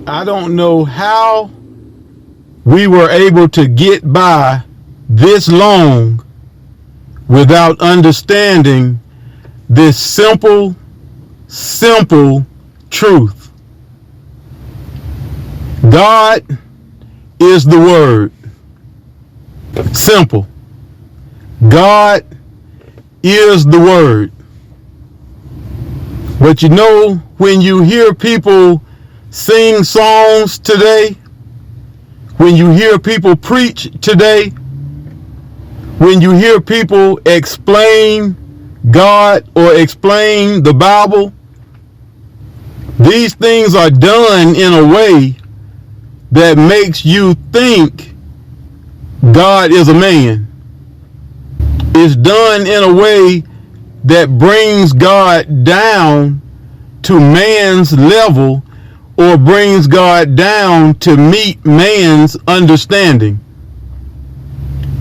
I don't know how we were able to get by this long without understanding this simple truth. God is the Word. Simple. God is the Word. But you know, when you hear people sing songs today, when you hear people preach today, when you hear people explain God or explain the Bible, these things are done in a way that makes you think God is a man. It's done in a way that brings God down to man's level or brings God down to meet man's understanding.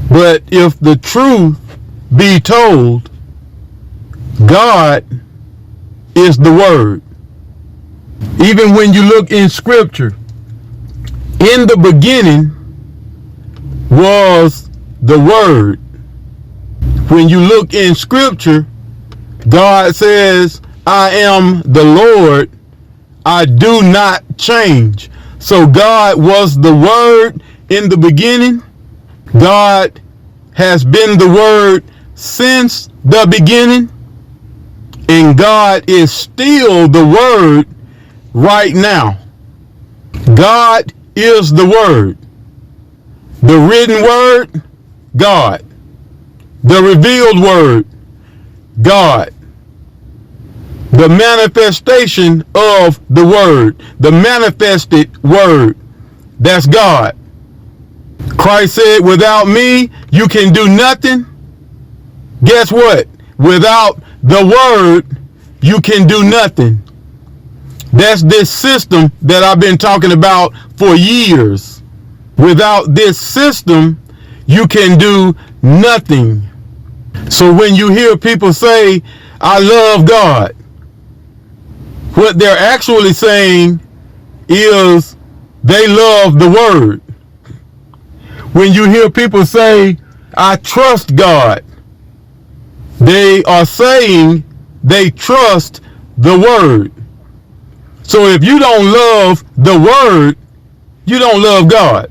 But if the truth be told, God is the Word. Even when you look in Scripture, in the beginning was the Word. When you look in Scripture, God says, I am the Lord, I do not change. So God was the Word in the beginning. God has been the Word since the beginning. And God is still the Word right now. God is the Word. The written Word, God. The revealed Word, God. The manifestation of the Word, the manifested Word, that's God. Christ said, without me, you can do nothing. Guess what? Without the Word, you can do nothing. That's this system that I've been talking about for years. Without this system, you can do nothing. So when you hear people say, I love God, what they're actually saying is they love the Word. When you hear people say, I trust God, they are saying they trust the Word. So if you don't love the Word, you don't love God.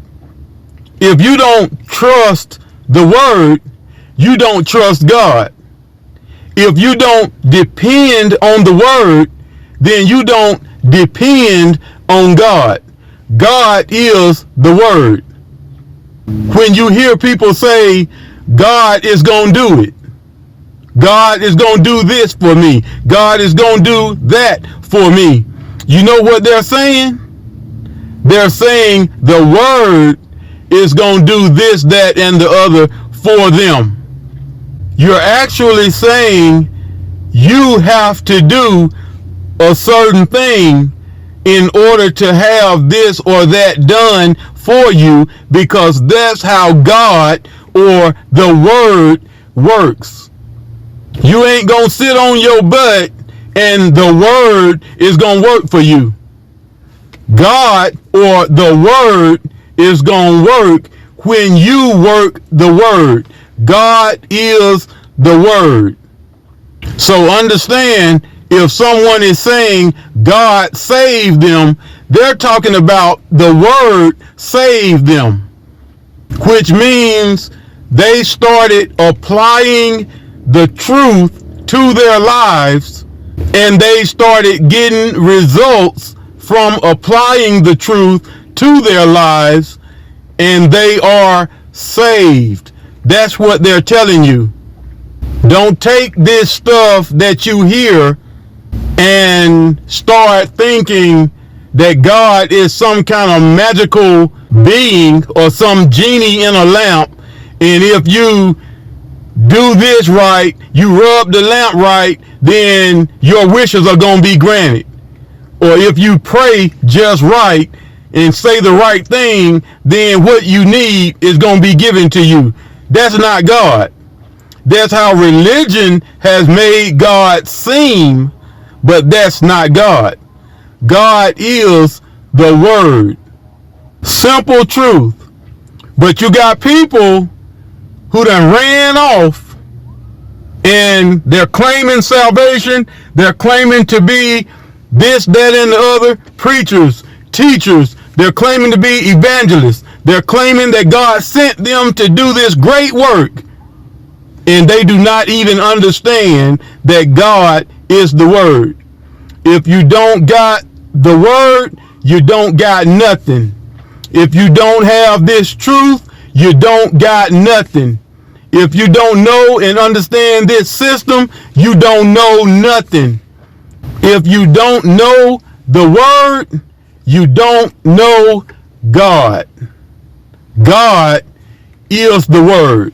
If you don't trust the Word, you don't trust God. If you don't depend on the Word, then you don't depend on God. God is the Word. When you hear people say, God is going to do it, God is going to do this for me, God is going to do that for me, you know what they're saying? They're saying the Word is going to do this, that, and the other for them. You're actually saying you have to do a certain thing in order to have this or that done for you, because that's how God or the Word works. You ain't gonna sit on your butt and the Word is gonna work for you. God or the Word is gonna work when you work the Word. God is the Word. So understand, if someone is saying God saved them, they're talking about the Word saved them, which means they started applying the truth to their lives, and they started getting results from applying the truth to their lives, and they are saved. That's what they're telling you. Don't take this stuff that you hear and start thinking that God is some kind of magical being or some genie in a lamp, and if you do this right, you rub the lamp right, then your wishes are going to be granted. Or if you pray just right and say the right thing, then what you need is going to be given to you. That's not God. That's how religion has made God seem, but that's not God. God is the word. Simple truth. But you got people who done ran off and they're claiming salvation. They're claiming to be this, that, and the other. Preachers, teachers. They're claiming to be evangelists. They're claiming that God sent them to do this great work. And they do not even understand that God is the word. If you don't got the word, you don't got nothing. If you don't have this truth, you don't got nothing. If you don't know and understand this system, you don't know nothing. If you don't know the word, you don't know God. God is the word.